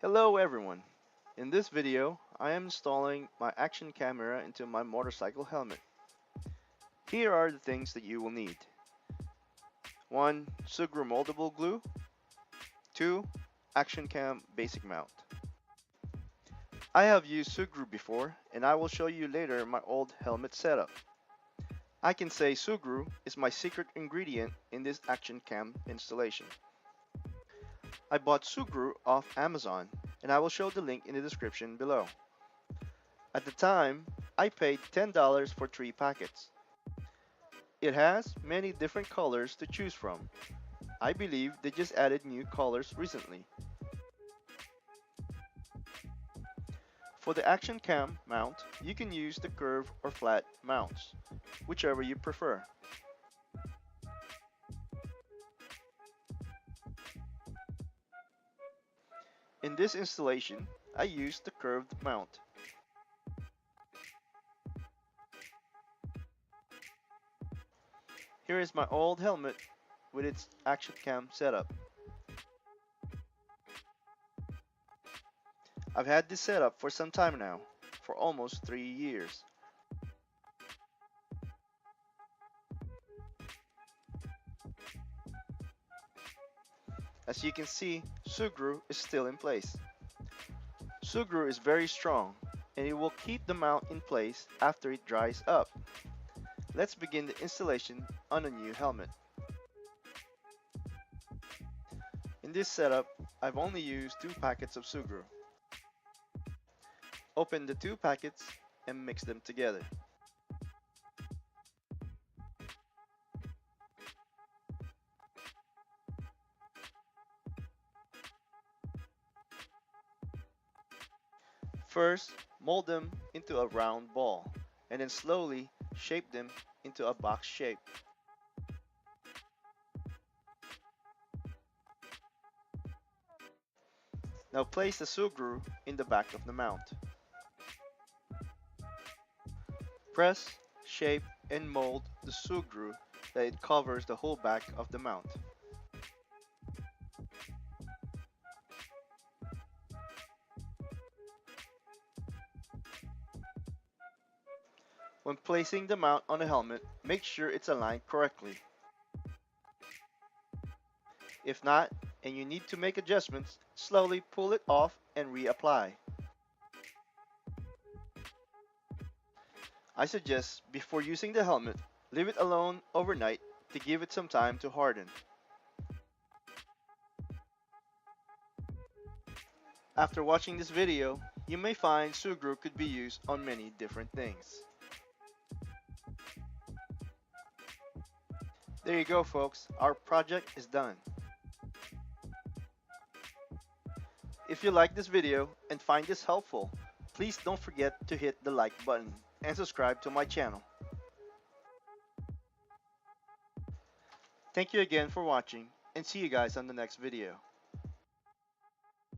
Hello everyone! In this video, I am installing my action camera into my motorcycle helmet. Here are the things that you will need. 1. Sugru moldable glue. 2. Action cam basic mount. I have used Sugru before and I will show you later my old helmet setup. I can say Sugru is my secret ingredient in this action cam installation. I bought Sugru off Amazon and I will show the link in the description below. At the time, I paid $10 for 3 packets. It has many different colors to choose from. I believe they just added new colors recently. For the action cam mount, you can use the curved or flat mounts, whichever you prefer. In this installation, I used the curved mount. Here is my old helmet with its action cam setup. I've had this setup for some time now, for almost 3 years. As you can see, Sugru is still in place. Sugru is very strong and it will keep the mount in place after it dries up. Let's begin the installation on a new helmet. In this setup, I've only used 2 packets of Sugru. Open the 2 packets and mix them together. First, mold them into a round ball, and then slowly shape them into a box shape. Now place the Sugru in the back of the mount. Press, shape, and mold the Sugru that it covers the whole back of the mount. When placing the mount on the helmet, make sure it's aligned correctly. If not, and you need to make adjustments, slowly pull it off and reapply. I suggest, before using the helmet, leave it alone overnight to give it some time to harden. After watching this video, you may find Sugru could be used on many different things. There you go folks, our project is done. If you like this video and find this helpful, please don't forget to hit the like button and subscribe to my channel. Thank you again for watching and see you guys on the next video.